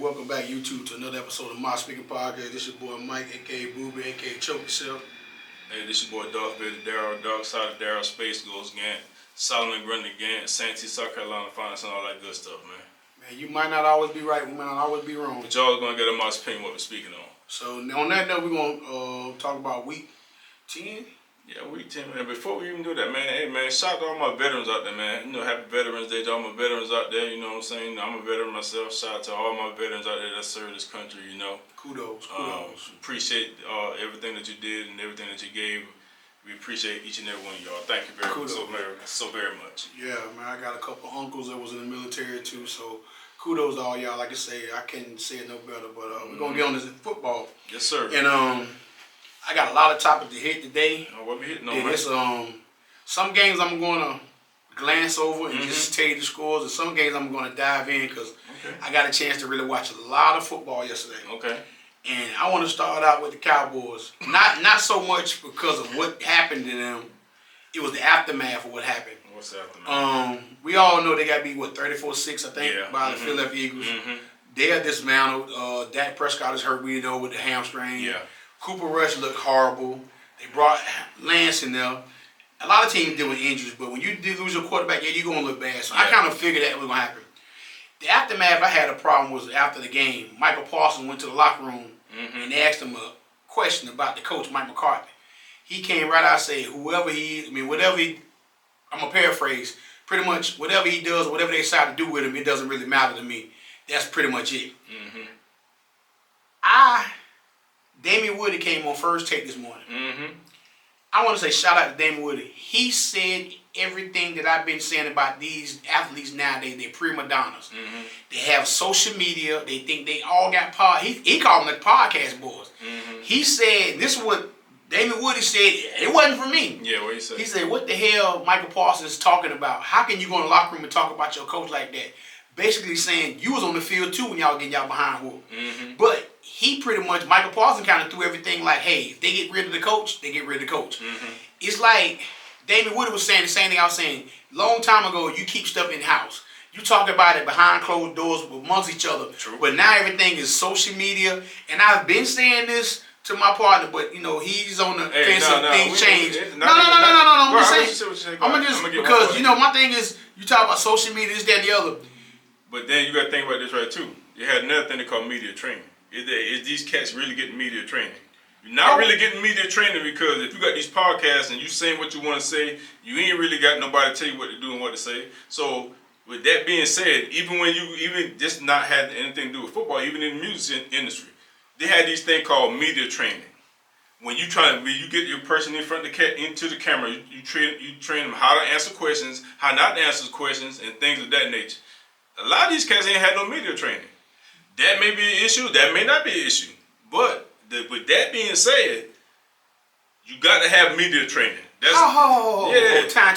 welcome back YouTube to another episode of Msp Ep Podcast. This your boy Mike, aka Booby, aka Choke Yourself. Hey, this your boy Darth Vader, Daryl, Dark Side of Daryl, Space Ghost Gant, Solomon Grundy Gant, Santee, South Carolina Finance, and all that good stuff, man. Man, you might not always be right, we might not always be wrong. But y'all gonna get a modest opinion what we're speaking on. So on that note, we're gonna talk about week 10. Yeah, week 10, man. Before we even do that, man, hey, man, shout out to all my veterans out there, man. You know, happy Veterans Day to all my veterans out there, you know what I'm saying? I'm a veteran myself. Shout out to all my veterans out there that serve this country, you know. Kudos. Appreciate everything that you did and everything that you gave. We appreciate each and every one of y'all. Thank you so very much. Yeah, man, I got a couple uncles that was in the military too, so kudos to all y'all. Like I say, I can't say it no better, but we're going to get on this football. Yes, sir. And I got a lot of topics to hit today. What we hitting on, and man? it's, some games I'm going to glance over and just tell you the scores, and some games I'm going to dive in because I got a chance to really watch a lot of football yesterday. Okay. And I want to start out with the Cowboys. Not so much because of what happened to them. It was the aftermath of what happened. What's the aftermath? We all know they got beat, 34-6, I think, by the Philadelphia Eagles. They are dismantled. Dak Prescott is hurt, we know, with the hamstring. Yeah. Cooper Rush looked horrible. They brought Lance in there. A lot of teams deal with injuries, but when you lose your quarterback, you're going to look bad. So I kind of figured that was going to happen. The aftermath I had a problem was after the game. Michael Parsons went to the locker room and asked him a question about the coach, Mike McCarthy. He came right out and said, I'm going to paraphrase, pretty much whatever he does, whatever they decide to do with him, it doesn't really matter to me. That's pretty much it. Damien Woody came on First Take this morning. I want to say shout out to Damien Woody. He said everything that I've been saying about these athletes nowadays. They're prima donnas. They have social media. They think they all got he called them the podcast boys. He said, this is what Damien Woody said. It wasn't for me. Yeah, what he said? He said, what the hell Michael Parsons is talking about? How can you go in the locker room and talk about your coach like that? Basically saying you was on the field too when y'all getting y'all behind whoop. But he pretty much, Michael Parsons kind of threw everything like, hey, if they get rid of the coach, they get rid of the coach. It's like Damien Woody was saying the same thing I was saying. Long time ago, you keep stuff in-house. You talk about it behind closed doors amongst each other. True. But now everything is social media. And I've been saying this to my partner, but, he's on the fence of things change. No. I'm just saying. Because, my thing is, you talk about social media, this, that, and the other. But then you got to think about this right too. You had another thing they call media training. Is these cats really getting media training? You're not really getting media training because if you got these podcasts and you saying what you want to say, you ain't really got nobody to tell you what to do and what to say. So with that being said, even when you just not had anything to do with football, even in the music industry, they had these things called media training. When you get your person in front of into the camera, you train them how to answer questions, how not to answer questions, and things of that nature. A lot of these cats ain't had no media training. That may be an issue. That may not be an issue. But with that being said, you got to have media training. Time.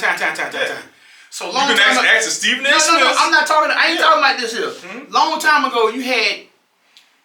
So long you can ask Stephen A. Smith. No, I'm not talking. I ain't talking about this here. Long time ago, you had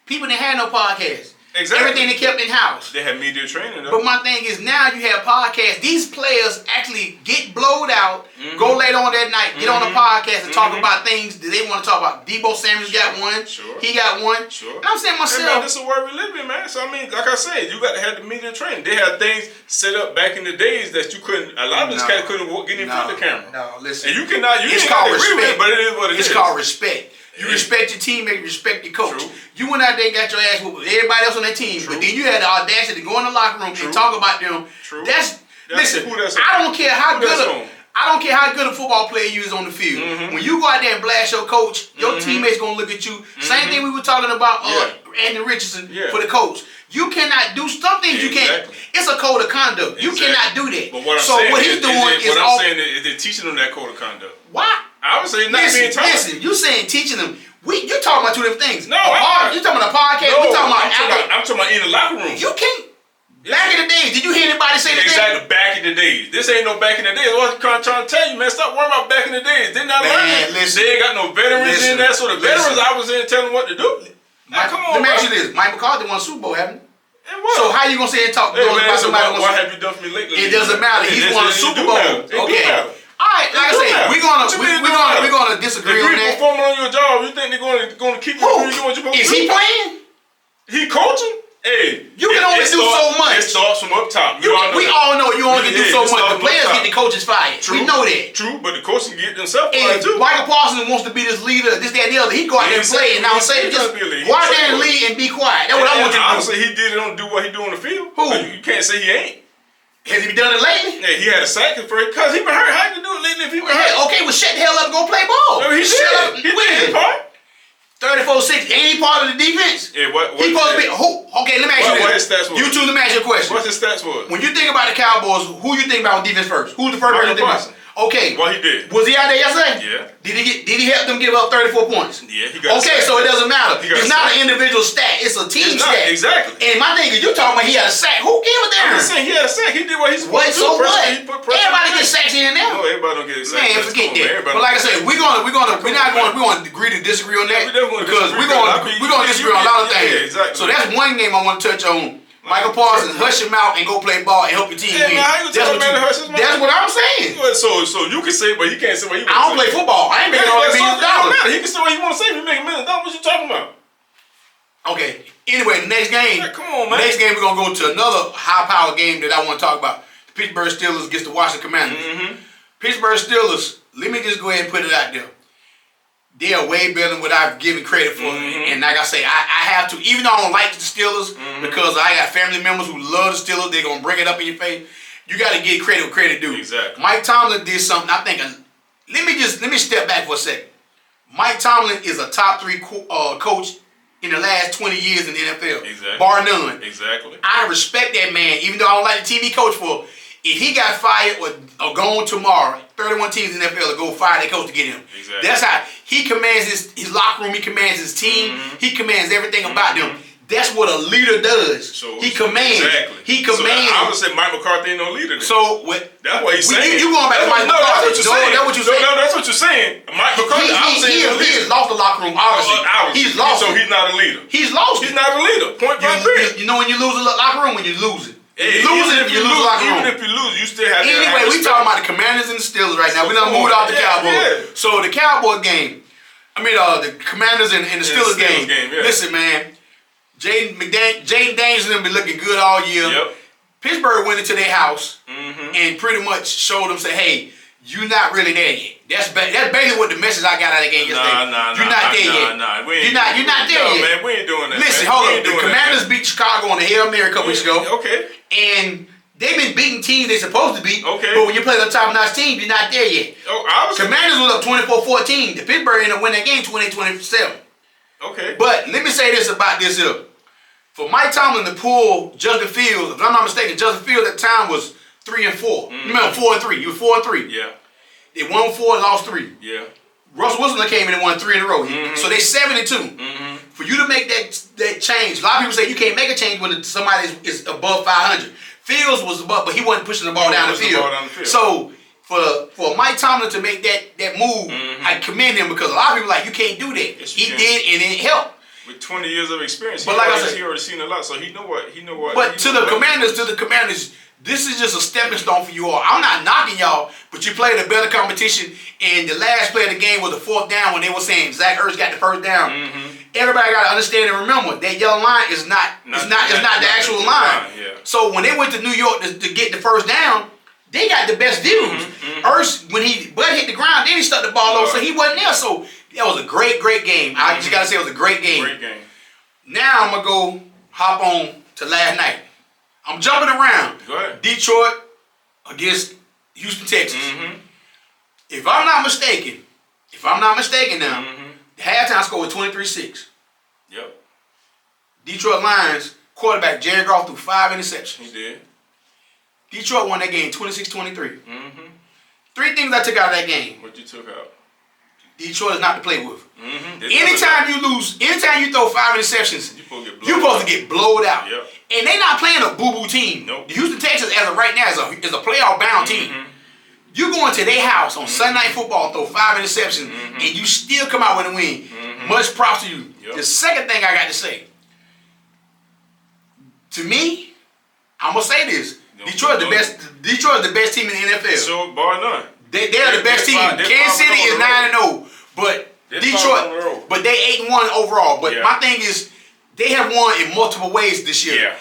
people that had no podcasts. Exactly. Everything they kept in house. They had media training though. But my thing is now you have podcasts. These players actually get blowed out, go later on that night, get on a podcast and talk about things that they want to talk about. Debo Samuel's got one. He got one. And I'm saying myself. Hey man, this is where we live in, man. So I mean, like I said, you got to have the media training. They had things set up back in the days that you couldn't. A lot of these cats couldn't get in front of the camera. No, listen. And you cannot. You it's can't called agree respect. With it, but it is what it is. It's called respect. You respect your teammate, respect your coach. You went out there and got your ass whooped with everybody else on that team, but then you had the audacity to go in the locker room and talk about them. Listen, I don't care how good a football player you is on the field. When you go out there and blast your coach, your teammates gonna look at you. Same thing we were talking about Anthony Richardson for the coach. You cannot do some things you can't. It's a code of conduct. You cannot do that. But what I'm saying is they're teaching them that code of conduct. Why? I would say not being taught. Listen, you saying teaching them. You're talking about two different things. No, you're talking about a podcast. No, I'm talking about in the locker room. You can't. Back in the days, did you hear anybody say that? Exactly, back in the days. This ain't no back in the days. What I'm trying to tell you, man, stop worrying about back in the days. They're not learning. They ain't got no veterans in there, so the veterans I was in telling them what to do. Come on, let me ask you this. Mike McCarthy won a Super Bowl, haven't he? So how you gonna say and talk about somebody? What have you done for me lately? It doesn't matter. He's won a Super Bowl. Okay. All right, like I said, we're gonna disagree on that. If you're performing on your job, you think they're going to gonna keep you Who? doing what you're supposed to do. Is he playing? He coaching? Hey, You can only do so much. It starts from up top. We all know you only can do so much. The players get the coaches fired. True. We know that. True, but the coach can get themselves And fired too. Michael Parsons wants to be this leader, this, that, and the other. He go out there and play and now say, just go out there and lead and be quiet. That's what I want you to do. Honestly, he did it on do what he do on the field. Who? You can't say he ain't. Has he done it lately? Yeah, he had a sack for it because he been hurt. How you do it lately if he been hurt? Okay, well shut the hell up and go play ball. No, he did. He did his part. 34-6, ain't he part of the defense? Yeah, what he supposed to be who? Okay, let me ask you this. What his stats was? You two, let me ask you a question. What's his stats was? When you think about the Cowboys, who you think about on defense first? Who's the first person you think about? Okay. What he did. Was he out there yesterday? Yeah. Did he help them give up 34 points? Yeah, he got okay, so it doesn't matter. It's not an individual stat, it's a team stat. Exactly. And my thing is, you talking about he had a sack. Who gave it there? I'm just saying he had a sack. He did what he's supposed to do. So what? He put pressure. Everybody gets sacks in there. No, everybody don't get sacks. Man, forget that. But like I said, we're not going to agree to disagree on that because we're going to disagree on a lot of things. Exactly. So that's one game I want to touch on. Michael Parsons, hush him out and go play ball and help your team win. That's what I'm saying. So you can say, but he can't say what he wants to say. I don't play football. I ain't making all $1 million. He can say what he want to say. If you make $1 million, what you talking about? Okay. Anyway, the next game. Come on, man. Next game, we're gonna go to another high-powered game that I want to talk about. The Pittsburgh Steelers against the Washington Commanders. Pittsburgh Steelers. Let me just go ahead and put it out there. They are way better than what I've given credit for. And like I say, I have to, even though I don't like the Steelers, because I got family members who love the Steelers, they're going to bring it up in your face. You got to give credit where credit due. Exactly. Mike Tomlin did something, I think, let me step back for a second. Mike Tomlin is a top 3 coach in the last 20 years in the NFL. Exactly. Bar none. Exactly. I respect that man, even though I don't like the team he coached for. If he got fired or gone tomorrow, 31 teams in the NFL will go fire their coach to get him. Exactly. That's how he commands his locker room. He commands his team. He commands everything about them. That's what a leader does. He commands. Exactly. He commands. So I would say Mike McCarthy ain't no leader then. So what? That's what he's saying. You going back to Mike McCarthy? That's what you're saying. That's what you're saying. No, that's what you're saying. Mike McCarthy. He has lost the locker room. Obviously, he's lost. So he's not a leader. He's lost. He's not a leader. Point blank. You know when you lose the locker room, when you lose it. Hey, you lose the locker room. Even if you lose, you still have to. Anyway, we talking about the Commanders and the Steelers right now. We done moved off the Cowboys. Yeah. So the Cowboy game, the Commanders and the Steelers game. Yeah. Listen, man, Jaden Daniels and them been looking good all year. Yep. Pittsburgh went into their house and pretty much showed them, say, hey, you're not really there yet. That's basically what the message I got out of the game yesterday. You're not there yet. You're not there yet. Man, we ain't doing that. Listen, hold on. The Commanders beat Chicago on the Hail Mary a couple weeks ago. Okay. And they've been beating teams they're supposed to beat. Okay. But when you play the top-notch team, you're not there yet. Commanders was up 24-14. The Pittsburgh ended up winning that game 28-27. Okay. But let me say this about this here. For Mike Tomlin to pull Justin Fields, if I'm not mistaken, Justin Fields at the time was 3-4. Remember, 4-3. He was 4-3. Yeah. They won 4 and lost 3. Yeah. Russell Wilson came in and won 3 in a row. So they 7-2. For you to make that change, a lot of people say you can't make a change when somebody is above 500. Fields was above, but he wasn't pushing the ball down the field. So for Mike Tomlin to make that move, I commend him because a lot of people are like, you can't do that. Yes, he did, and it helped. With 20 years of experience, but like I said, he already seen a lot, so he know what. But to the Commanders, this is just a stepping stone for you all. I'm not knocking y'all, but you played a better competition, and the last play of the game was the 4th down when they were saying Zach Ertz got the 1st down. Everybody got to understand and remember that yellow line is not the actual line. Yeah. So when they went to New York to get the 1st down, they got the best views. Ertz, when he butt hit the ground, then he stuck the ball over, so he wasn't there. So that was a great game. I just got to say it was a great game. Great game. Now I'm going to go hop on to last night. I'm jumping around. Go ahead. Detroit against Houston, Texas. If I'm not mistaken now, the halftime score was 23-6. Yep. Detroit Lions quarterback Jared Goff threw 5 interceptions. He did. Detroit won that game 26-23. 3 things I took out of that game. What you took out? Detroit is not to play with. Anytime you lose, anytime you throw 5 interceptions, you're supposed to get blowed out. Yep. And they're not playing a boo-boo team. Nope. The Houston Texans, as of right now, is a playoff-bound team. You going to their house on Sunday Night Football and throw 5 interceptions, and you still come out with a win. Much props to you. Yep. The second thing I got to say, to me, I'm gonna say this: Detroit's the best team in the NFL. So bar none. They're the best team. Kansas City is 9-0, but Detroit, but they 8-1 overall. But Yeah. my thing is, they have won in multiple ways this year. Yeah.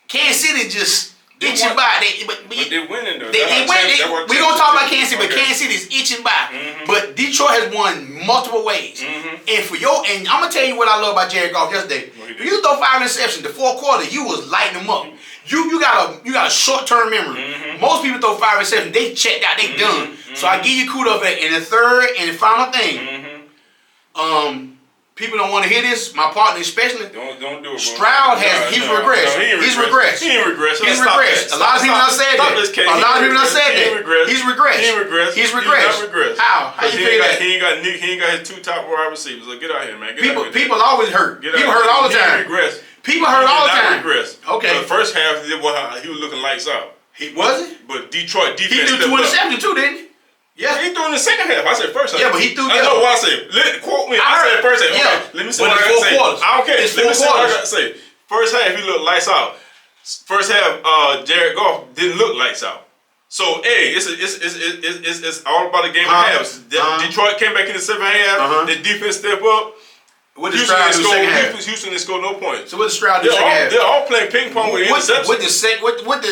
Kansas City just itching by. But they're winning though. They win. We're gonna talk about Kansas City, but Kansas City is itching by. But Detroit has won multiple ways. And I'm gonna tell you what I love about Jared Goff yesterday. You throw 5 interceptions, the fourth quarter, you was lighting them up. You got a short-term memory. Most people throw 5 interceptions, they checked out, they done. So I give you kudos for that. And the third and the final thing, people don't want to hear this. My partner especially. Don't do it, bro. Stroud he's regressed. He's regressed. He ain't regressed. He's regressed. A lot of people have said that. A lot of people have said that. He's regressed. He regressed. He's regressed. He's not regressed. How you figure that? He ain't got his 2 top wide receivers. So get out here, man. People always hurt. People hurt all the time. He regressed. People hurt all the time. He regressed. Okay. The first half, he was looking lights out. He was it? But Detroit defense. He threw 2 interceptions too, didn't he? Yeah. He threw in the second half. I said first half. Yeah, but he threw. I know what I said. Quote me. I said first half. Yeah. Okay, let me say what I got to say. I don't care. Let me say what I got to say. First half, he looked lights out. First half, Jared Goff didn't look lights out. So, hey, it's all about the game of halves. Detroit came back in the second half. The defense stepped up. What did Stroud do second half? Houston didn't score no points. So what did Stroud do second half? They're all playing ping pong with interceptions. What did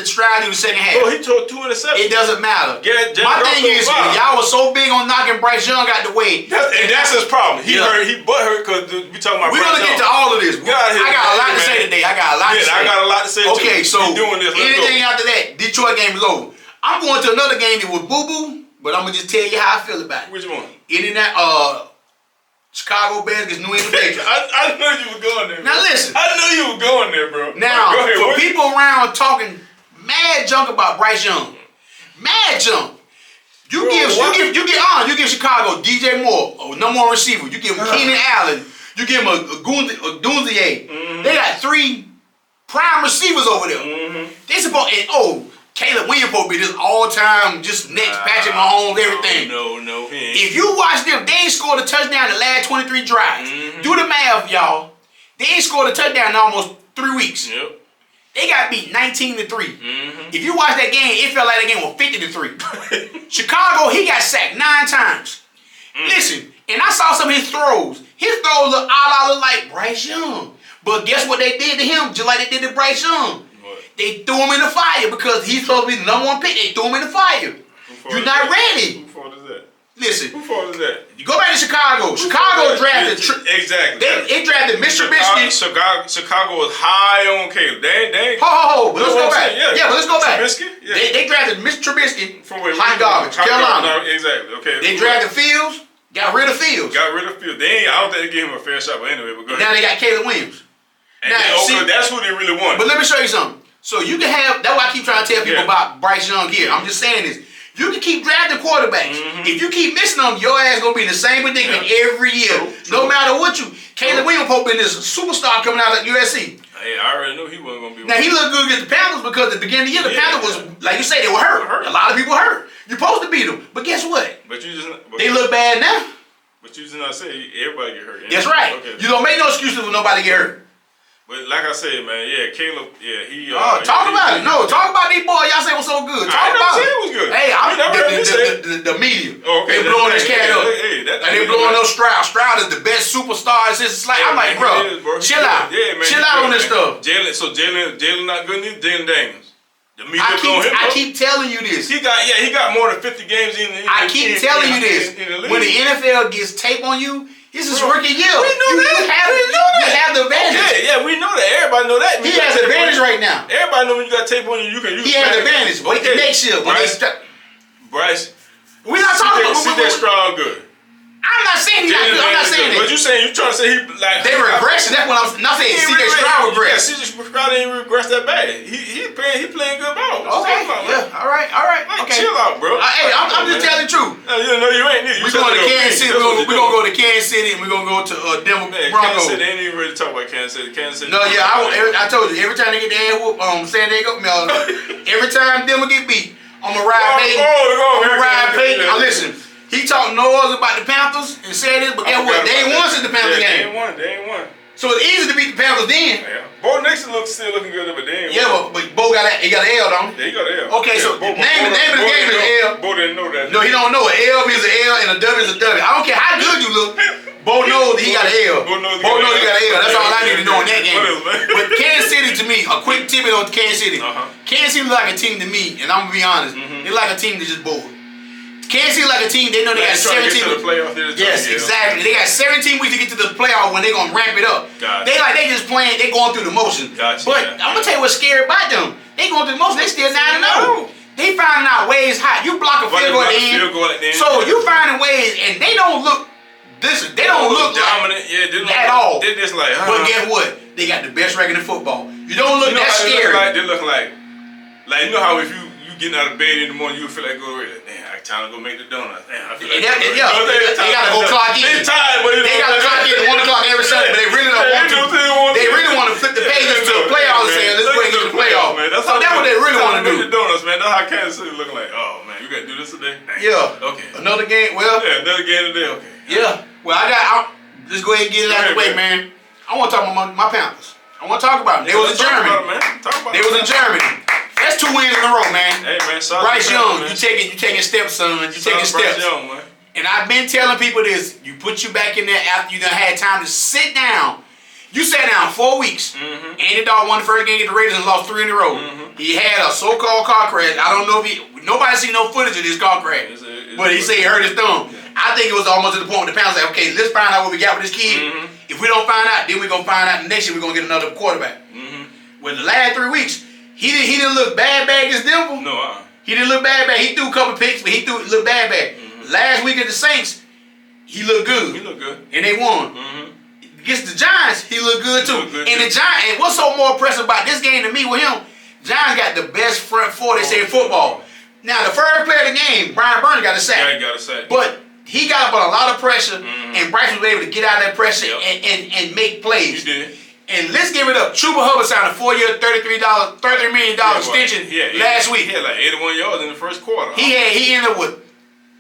Stroud do second half? Bro, he took 2 interceptions. It doesn't matter. My thing is, y'all were so big on knocking Bryce Young out the way. And that's his problem. He butt hurt because we talking about We're Bryce going to get to all of this. I got a lot to say today. I got a lot to say too. Okay, so anything after that, Detroit game is over. I'm going to another game that was boo-boo, but I'm going to just tell you how I feel about it. Which one? Chicago Bears against New England Patriots. I knew you were going there. Now listen. I knew you were going there, bro. Now, for people around talking mad junk about Bryce Young, mad junk. You give Chicago DJ Moore, number 1 receiver. You give him Keenan Allen. You give him a Gunzier. They got 3 prime receivers over there. They supposed Caleb Williams supposed to be this all-time, just next Patrick Mahomes, everything. No, he ain't. If you watch them, they ain't scored a touchdown in the last 23 drives. Do the math, y'all. They ain't scored a touchdown in almost 3 weeks. Yep. They got beat 19-3. If you watch that game, it felt like that game was 50-3. Chicago, he got sacked 9 times. Listen, and I saw some of his throws. His throws look like Bryce Young. But guess what they did to him, just like they did to Bryce Young? They threw him in the fire because he's supposed to be the number 1 pick. They threw him in the fire. You're not ready. Who fault is that? Listen. Who fault is that? You go back to Chicago. Chicago drafted. Exactly. They drafted Mr. Trubisky. Chicago was high on Caleb. They But let's go back. Yeah, but let's go back. Trubisky? Yeah. They drafted Mr. Trubisky. From where? High garbage. Carolina. Exactly. Okay. They drafted Fields. Got rid of Fields. I don't think they gave him a fair shot, but anyway. But go ahead. Now they got Caleb Williams. And that's who they really want. But let me show you something. So you can have, that's why I keep trying to tell people about Bryce Young here. I'm just saying this. You can keep drafting quarterbacks. If you keep missing them, your ass gonna be in the same predicament every year. No matter what you. Caleb Williams Pope been this superstar coming out of USC. Hey, I already knew he wasn't gonna be. Now he looked good against the Panthers because at the beginning of the year the Panthers was, like you say, they were hurt. A lot of people hurt. You're supposed to beat them, but guess what? They look bad now. But you just not say everybody get hurt. That's right. Okay. You don't make no excuses when nobody get hurt. But like I said, man, Caleb, he. Talk about it. Talk about these boys. Y'all say was so good. Talk about it. It was good. Hey, the media. Oh, okay. They blowing this cat up. And they blowing up Stroud. Stroud is the best superstar since like I'm like, bro, chill out. Yeah, man. Chill out on this stuff. Jalen not good neither. Jalen Daniels. The media I keep telling you this. He got more than 50 games in. I keep telling you this. When the NFL gets tape on you. This is rookie year. We know that. You have the advantage. Okay, yeah, we know that. Everybody know that. He has the advantage right now. Everybody know when you got tape on you, He has the advantage. Wait till next year. Bryce. We're not talking about that Stroud good. I'm not saying he's not good. I'm not saying that. But you saying you trying to say he like they regress? That's what I'm not saying. CJ Stroud regress. CJ Stroud ain't regress that bad. He playing good ball. Okay. Yeah. All right. Like, okay. Chill out, bro. Hey, I'm just telling the truth. No, you ain't. We're going to Kansas City. We're gonna go to Kansas City and we're gonna go to Denver Broncos. Kansas City ain't even ready to talk about Kansas City. No, yeah. I told you every time they get the air whoop, San Diego, every time Denver get beat, I'm gonna ride Peyton. I'm gonna ride Peyton. Listen. He talked noise about the Panthers and said this, but guess what? They ain't won since the Panthers game. They ain't won. So it's easy to beat the Panthers then. Yeah. Bo Nixon still looking good, but they ain't won. But Bo got an L, don't he? Yeah, he got an L. Okay, so the name of the game is L. Bo didn't know that. No, he don't know it. L is an L and a W is a W. I don't care how good you look. Bo knows he got an L. Bo knows he got an L. That's all I need to know in that game. But Kansas City, to me, a quick tip on Kansas City. Kansas City look like a team to me, and I'm gonna be honest. They like a team that just bored. Kansas City like a team. They know they got 17. To the playoffs, yes, exactly. They got 17 weeks to get to the playoff when they gonna ramp it up. Gotcha. They just playing. They going through the motions. Gotcha. But I'm gonna tell you what's scary about them. They going through the motions. They still 9-0. They finding out ways hot. You block a field goal at the end. So you finding ways, and they don't look. Listen, they don't look dominant. At all. They're just like. But guess what? They got the best record in football. You don't look that scary. They look like you know how if you getting out of bed in the morning, you feel like go to damn, I time to go make the donuts. Damn, I feel like they gotta go clock in. They're tired, but they gotta clock in at 1 o'clock every Sunday, but they really don't want to. They really want to flip the pages to the playoffs and say, let's go and get to the playoffs. So that's what they really want to do. The donuts, man. That's how Kansas City looking like. Oh man, you gotta do this today. Yeah. Okay. Another game. Well. Yeah, another game today. Okay. Yeah. Well, let's go ahead and get it out of the way, man. I want to talk about my Panthers. I want to talk about them. They was in Germany. They was in Germany. That's 2 wins in a row, man. Hey, man, Bryce Young, you taking steps, son. You taking steps. Young, man. And I've been telling people this. You put you back in there after you done had time to sit down. You sat down 4 weeks. Andy Dalton won the first game against the Raiders and lost 3 in a row. He had a so-called car crash. I don't know if nobody seen no footage of this car crash. But he said he hurt his thumb. Yeah. I think it was almost to the point where the Panthers like, okay, let's find out what we got with this kid. If we don't find out, then we're going to find out the next year we're going to get another quarterback. Well, the last 3 weeks, he didn't look bad against Denver. No, He didn't look bad. He threw a couple picks, but he looked bad. Last week at the Saints, he looked good. He looked good. And they won. Against the Giants, he looked good too. And the Giants, and what's so more impressive about this game to me with him, Giants got the best front four, they say, in football. Now, the first player of the game, Brian Burns got a sack. Yeah, he got a sack. But he got up on a lot of pressure, and Bryce was able to get out of that pressure and make plays. He did. And let's give it up. Trooper Hubbard signed a 4-year, $33 million extension last week. He had like 81 yards in the first quarter. He ended up with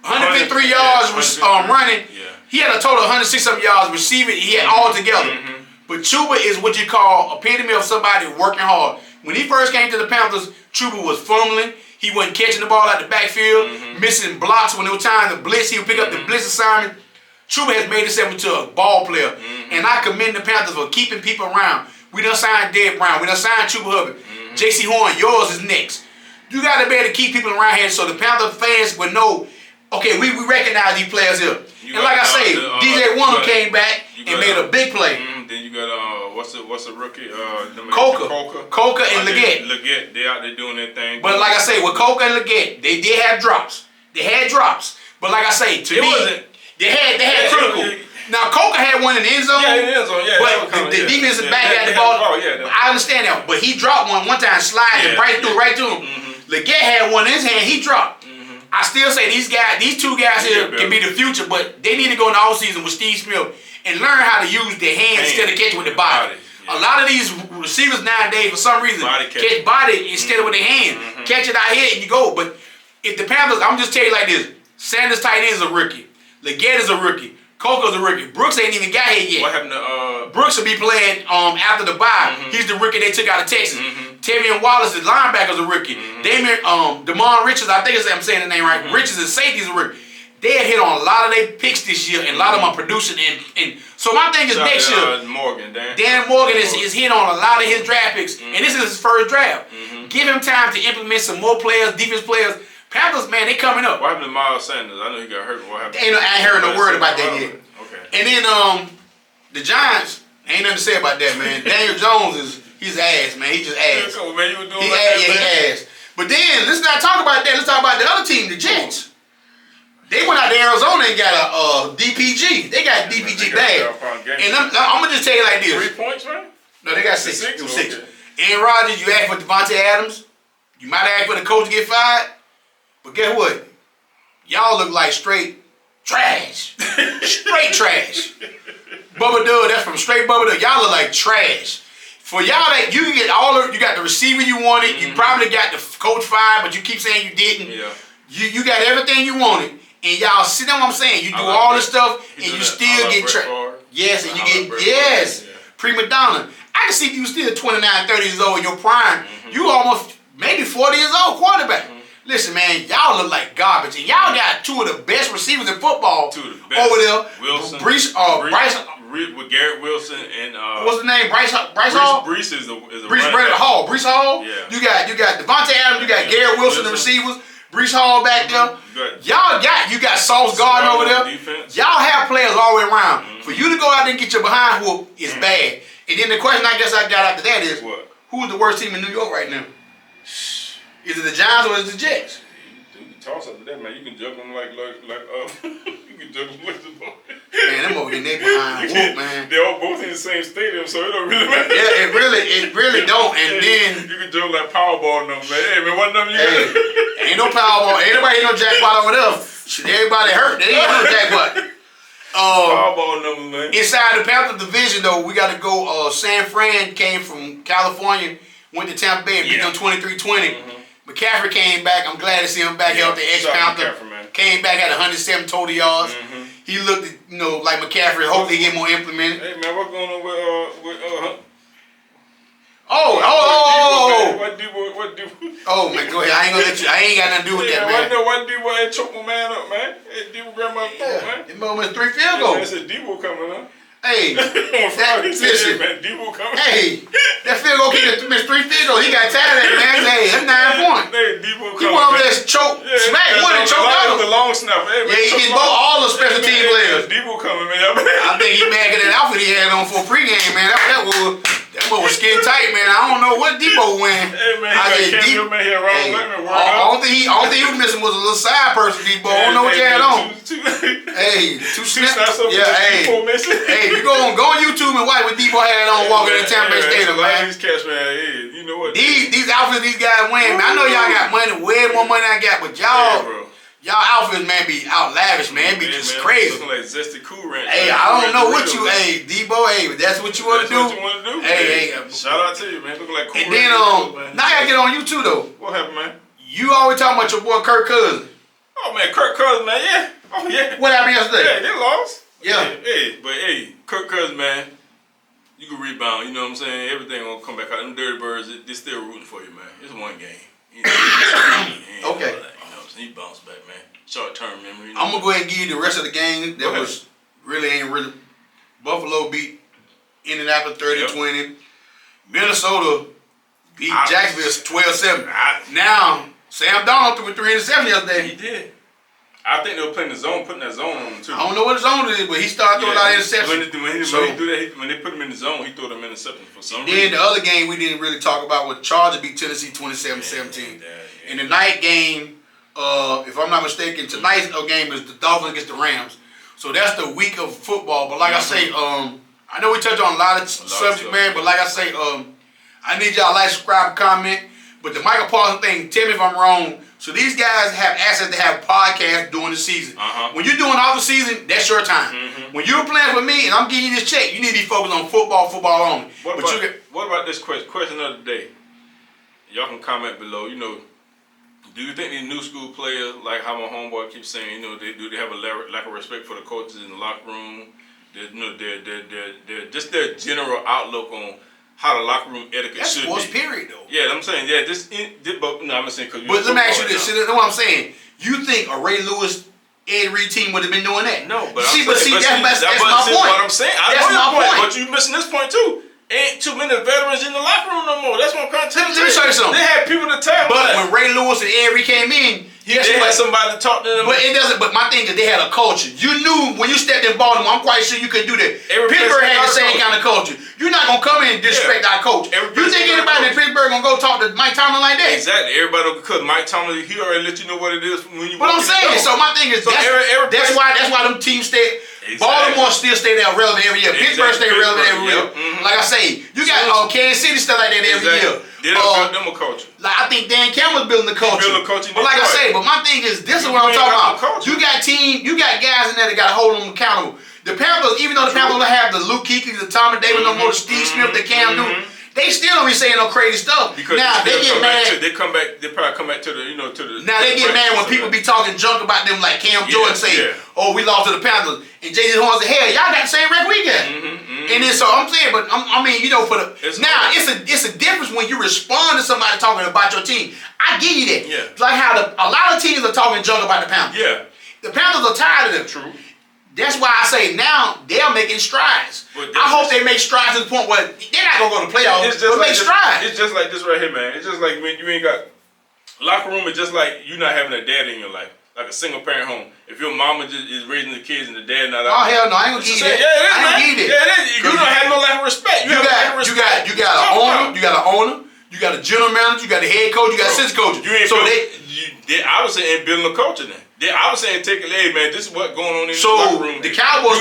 153 yards running. Yeah. He had a total of 106 yards receiving. He had all together. But Chuba is what you call epitome of somebody working hard. When he first came to the Panthers, Chuba was fumbling. He wasn't catching the ball out the backfield, missing blocks when it was time to blitz. He would pick up the blitz assignment. Chuba has made himself into a ball player. And I commend the Panthers for keeping people around. We done signed Dave Brown. We done signed Chuba Hubbard. J.C. Horn, yours is next. You got to be able to keep people around here so the Panther fans would know, okay, we recognize these players here. And like I say, DJ Warner came back and made a big play. Then you got what's the rookie? Coca and Leggett. Leggett, they out there doing their thing. But like I say, with Coca and Leggett, they did have drops. They had drops. But like I say, to me, they had critical. Now Coca had one in the end zone. Yeah, in the end zone. Yeah. But the defensive back had the ball. I understand that. But he dropped one time, slide and Bryce threw right to him. Leggett had one in his hand. He dropped. I still say these two guys here can be the future, but they need to go in the offseason with Steve Smith and learn how to use their hands instead of catching with their body. A lot of these receivers nowadays, for some reason, catch body instead of with their hand. Catch it out here and you go. But if the Panthers, I'm just telling you like this, Sanders tight end is a rookie. Leggett is a rookie. Coco's a rookie. Brooks ain't even got here yet. What happened to Brooks will be playing after the bye. He's the rookie they took out of Texas. Tavian Wallace, the linebacker's a rookie. Damon Richards, I think I'm saying the name right. Richards and safety's a rookie. They had hit on a lot of their picks this year, and a lot of them are producing. And so my thing is next year, Dan Morgan is hit on a lot of his draft picks, and this is his first draft. Give him time to implement some more players, defense players. Panthers, man, they coming up. What happened to Miles Sanders? I know he got hurt. What happened? I ain't heard no word about that yet. Okay. And then the Giants, ain't nothing to say about that, man. Daniel Jones he's ass, man. He just ass. Man, you were doing he ass. But then let's not talk about that. Let's talk about the other team, the Jets. They went out to Arizona and got a DPG. They got DPG bad. And I'm gonna just tell you like this. 3 points, man? No, they got six. It was six. Aaron Rodgers, you asked for Devontae Adams. You might ask for the coach to get fired. But guess what? Y'all look like straight trash. Straight trash. Bubba Dub, that's from straight Bubba Dub. Y'all look like trash. For y'all that you get you got the receiver you wanted. You probably got the coach fired, but you keep saying you didn't. Yeah. You got everything you wanted, and y'all see what I'm saying. You do all this stuff, and you still get trash. Yes, and you get prima donna. I can see you still 29, 30 years old in your prime. You almost maybe 40 years old quarterback. Listen, man, y'all look like garbage, and y'all got two of the best receivers in football over there. Wilson, Bryce, with Garrett Wilson and what's the name? Bryce Hall. Brees is a Brees Hall. Brees Hall. Yeah. You got Devontae Adams. You got Garrett Wilson, the receivers. Brees Hall back there. You got Sauce Gardner over there. Defense. Y'all have players all the way around. For you to go out there and get your behind whoop is bad. And then the question I guess I got after that is, who's the worst team in New York right now? Is it the Giants or is it the Jets? You can toss up to that, man. You can juggle them like you can juggle them with the ball. Man, them over there behind whoop, man. They're all both in the same stadium, so it don't really matter. Yeah, it really don't. And then you can juggle like Powerball numbers, man. Hey, man, what number you got? Ain't no Powerball. Ain't nobody hit no jackpot over there. Shit, everybody hurt. They ain't no jackpot. Powerball numbers, man. Inside the Panther division, though, we got to go. San Fran came from California, went to Tampa Bay and beat them 23-20. McCaffrey came back. I'm glad to see him back healthy. Ex-Panther came back, had 107 total yards. He looked, like McCaffrey. Hopefully, he get more implemented. Hey man, what's going on with What do? Oh man, go ahead. I ain't gonna let you. I ain't got nothing to do with that, man. What Debo ain't choke my man up, man? Hey, Debo grab my throat, man. Them moments 3 field goals. Man, said Debo coming, huh? Hey, listen, man, Debo coming. Hey, that field goal kicker missed 3 field goals. He got tired of it, man. Hey, that's 9 points. Hey, Debo coming. He went over there choke, smack one and choke out. The long snap. Hey, yeah, he did all the special team players. Debo coming, man. I think he mad at that outfit he had on for pregame, man. That boy was skin tight, man. I don't know what Debo went. Hey man, I said Debo man here wrong. All thing he was missing was a little side person, Debo. I don't know what you had on. Hey, two snaps. Yeah, hey, you go on YouTube and watch what Debo had on walking in Tampa Bay Stadium, man. These cats, man. You know what? These outfits these guys wearing, man. I know y'all got money, way more money than I got, but y'all outfits, man, be out lavish, man. It be just crazy. Looking like Zesty Cool Ranch. Hey, I don't know what you, Debo, but that's what you want to do. That's what you want to do. Hey, shout out to you, man. Looking like Cool Ranch. And then, now I gotta get on you too, though. What happened, man? You always talking about your boy Kirk Cousins. Oh man, Kirk Cousins, man, yeah. Oh yeah. What happened yesterday? Yeah, they lost. Yeah. Hey, Kirk Cousins, man. You can rebound. You know what I'm saying? Everything gonna come back out. Them Dirty Birds, they're still rooting for you, man. It's one game. Okay. He bounced back, man. Short-term memory. I'm gonna go ahead and give you the rest of the game. That was ain't really. Buffalo beat Indianapolis 30-20. Minnesota beat Jacksonville 12-7. Now Sam Darnold threw 3 interceptions yesterday. He did. I think they were putting that zone on him too. I don't know what the zone is, but he started throwing a lot of interceptions. When they put him in the zone, he threw them interceptions for some reason. Then the other game we didn't really talk about was Chargers beat Tennessee 27-17. In the night game, if I'm not mistaken, tonight's game is the Dolphins against the Rams. So that's the week of football. But like I say, I know we touch on a lot of subject, man. But like I say, I need y'all to like, subscribe, comment. But the Michael Paulson thing, tell me if I'm wrong. So these guys have access to have podcasts during the season. When you're doing all the season, that's your time. When you're playing with me and I'm giving you this check, you need to be focused on football only. What about this question? Question of the day. Y'all can comment below. Do you think these new school players, like how my homeboy keeps saying, they have a lack of respect for the coaches in the locker room? They're just their general outlook on how the locker room etiquette that's should be. That's sports period, though. Yeah, I'm saying, I'm saying because. But let me ask you this. See, that's what I'm saying. You think a Ray Lewis, Ed Reed team would have been doing that? No, but that's my point. What I'm saying, that's my point. But you missing this point too. Ain't too many veterans in the locker room no more. That's what I'm trying to tell you. Let me show you something. They had people to tell. But when Ray Lewis and Ed Reed came in, they had somebody to talk to them. But it doesn't. But my thing is, they had a culture. You knew when you stepped in Baltimore. I'm quite sure you could do that. Pittsburgh had the same kind of culture. You're not gonna come in and disrespect our coach. You think anybody in Pittsburgh gonna go talk to Mike Tomlin like that? Exactly. Everybody, because Mike Tomlin, he already let you know what it is when you. But I'm saying, so my thing is, that's why them teams stay. Exactly. Baltimore still stay there relevant every year. Pittsburgh stay relevant every year. Like I say, you got Kansas City stuff like that every year. They don't build them a culture. Like I think Dan Campbell's building the culture. But like I say, but my thing is, this is what I'm talking about. You got guys in there that got to hold them accountable. The Panthers, even though the Panthers don't have the Luke Kuechly, the Tommy Davis, no more the Steve Smith, the Cam Newton, They still don't be saying no crazy stuff. Because now they get mad. They probably come back to the, to the. Now they get mad when people be talking junk about them, like Cam Jordan say, "Oh, we lost to the Panthers," and J.J. Horn said, "Hell, y'all got the same record we got." And then so I'm saying, but I mean, for the it's a difference when you respond to somebody talking about your team. I give you that. Yeah. Like how a lot of teams are talking junk about the Panthers. Yeah. The Panthers are tired of them. True. That's why I say now they're making strides. I hope they make strides to the point where they're not gonna go to the playoffs, but make strides. It's just like this right here, man. It's just like when you ain't got locker room. It's just like you not having a dad in your life, like a single parent home. If your mama just is raising the kids and the dad not out. Oh hell no, I ain't gonna give you that. I ain't gonna give you that. You don't have no lack of respect. You got an owner. You got an owner. You got a general manager. You got a head coach. You got assistant coaches. They obviously ain't building a culture then. They obviously ain't taking, hey man, this is what's going on in the locker room. The Cowboys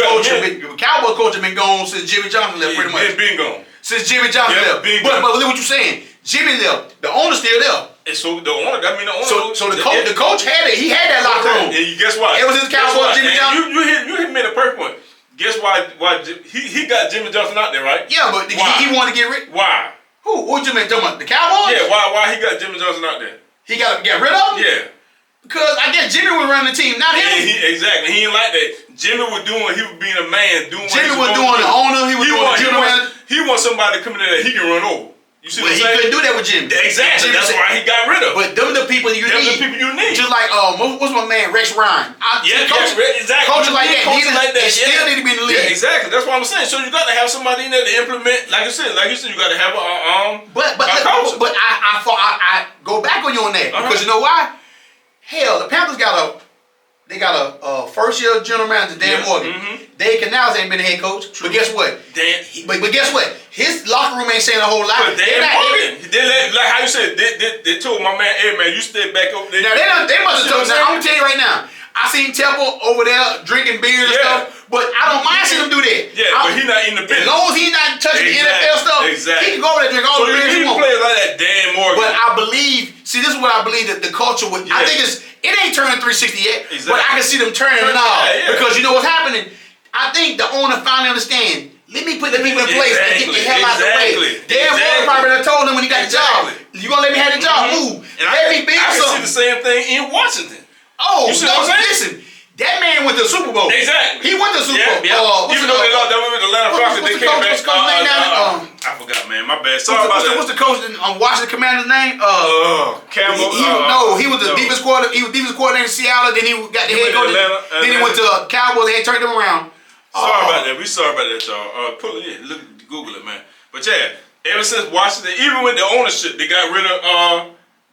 coach have been gone since Jimmy Johnson left, pretty much. It's been gone. Since Jimmy Johnson left. But look what you're saying. Jimmy left. The owner's still there. And so the owner, the coach had it. He had that locker room. And guess what? It was his Cowboys, Jimmy Johnson. You hit me at a perfect point. Guess why he got Jimmy Johnson out there, right? Yeah, but he wanted to get rid. Why? Who Jimmy talking about? The Cowboys? Yeah, why he got Jimmy Johnson out there? He got to get rid of him? Yeah. Because I guess Jimmy was running the team, not him. Exactly. He ain't like that. Jimmy was being a man, doing what Jimmy was doing the owner. He was doing the general manager. He wants somebody to come in there that he can run over. You see what I'm saying? He couldn't do that with Jimmy. Exactly. That's why he got rid of him. But them the people you need. Them the people you need. Just like what's my man Rex Ryan? Exactly. Coaches like that. They still need to be in the league. Yeah, exactly. That's what I'm saying. So you got to have somebody in there to implement. Like you said, you got to have a But I go back on you on that because you know why? Hell, the Panthers got a first-year general manager, Dan Morgan. Dave Canales ain't been the head coach. True. But guess what? But guess what? His locker room ain't saying a whole lot. But Dan Morgan, like how you said, they told my man, hey man, you stay back over there. Now they must have told him. I'm gonna tell you right now. I seen Temple over there drinking beer and stuff, but I don't mind seeing him do that. Yeah, but he not in the business. As long as he's not touching the NFL stuff, he can go over there and drink all the beer he wants. Players like that, Dan Morgan. But I believe, this is what I believe that the culture would. I think it ain't turning 360 yet, but I can see them turning it now because you know what's happening. I think the owner finally understands. Let me put the people in place and get the hell out the way. Dan Morgan probably told him when he got the job, "You gonna let me have the job? Move." Let me build something. I can see the same thing in Washington. Oh, you see what I'm saying? Listen, that man went to the Super Bowl. Exactly. He went to the Super Bowl. Even though they lost that with the Atlanta Falcons, they came back. What's the coach's name now? I forgot, man. My bad. Sorry about that. What's the coach on Washington Commander's name? Campbell. He was the defense coordinator. He was defense coordinator in Seattle. Then he got the head coach. Then he went to Cowboys. They had turned him around. Sorry about that. We sorry about that, y'all. Google it, man. But yeah, ever since Washington, even with the ownership, they got rid of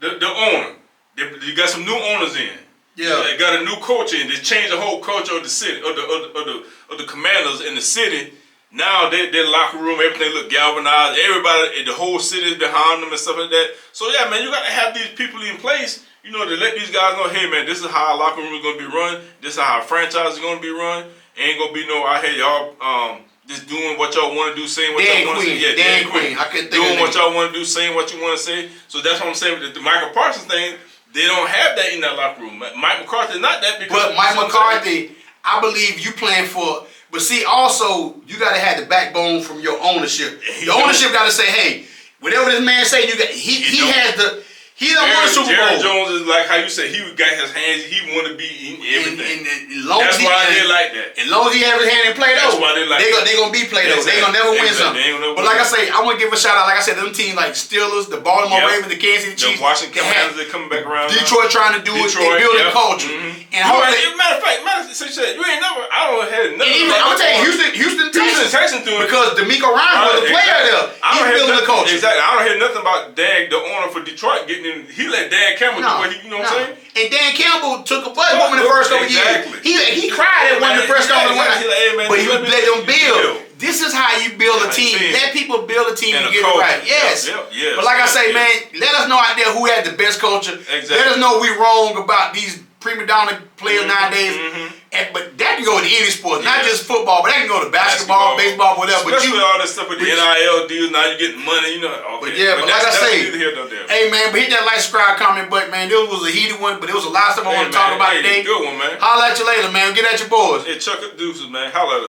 the owner. They got some new owners in. Yeah, they got a new coach in. They changed the whole culture of the city, of the Commanders in the city. Now their locker room, everything look galvanized. Everybody, the whole city is behind them and stuff like that. So yeah, man, you got to have these people in place, you know, to let these guys know, hey man, this is how our locker room is gonna be run. This is how our franchise is gonna be run. Ain't gonna be no out here y'all just doing what y'all want to do, saying what y'all want to say. Yeah, Dan Quinn. I couldn't think doing what y'all want to do, saying what you want to say. So that's what I'm saying with the Michael Parsons thing. They don't have that in that locker room. Mike McCarthy not that because. But Mike McCarthy, I believe you playing for. But see, also you got to have the backbone from your ownership. The ownership got to say, hey, whatever this man say, you got. He has the. He don't want a Super Bowl. Jerry Jones is like how you said he got his hands. He want to be in everything. That's why they like that. As long as he have his hand in Play-Doh, that's why they like. They gonna be Play-Doh. They gonna never win something. But like I say, I want to give a shout out. Like I said, them teams like Steelers, the Baltimore Ravens, the Kansas City Chiefs, the Washington Commanders, they coming back around. Detroit trying to do it. They building culture. And matter of fact, you ain't never. I don't have nothing. Even I'm gonna tell you, Houston Texans doing it because D'Amico Ryan was the player there. He's building the culture. Exactly. I don't hear nothing about Dag, the owner for Detroit, getting in. He let Dan Campbell do what he, you know what I'm saying? And Dan Campbell took a butt in the first couple years. He cried at one of the press conferences, but he let them build. This is how you build a team. Let people build a team and get it right. Yes. But like I say, man, let us know out there who had the best culture. Let us know we wrong about these prima donna players nowadays. But that can go to any sport, not just football, but that can go to basketball, baseball, whatever. Especially all that stuff with the NIL deals, now you getting money, you know. Okay. But like I say, hey man, but hit that like, subscribe, comment button, man. This was a heated one, but it was a lot of stuff I want to talk about today. Good one, man. Holla at you later, man. Get at your boys. Hey, Chuck Deuces, man. Holla at us.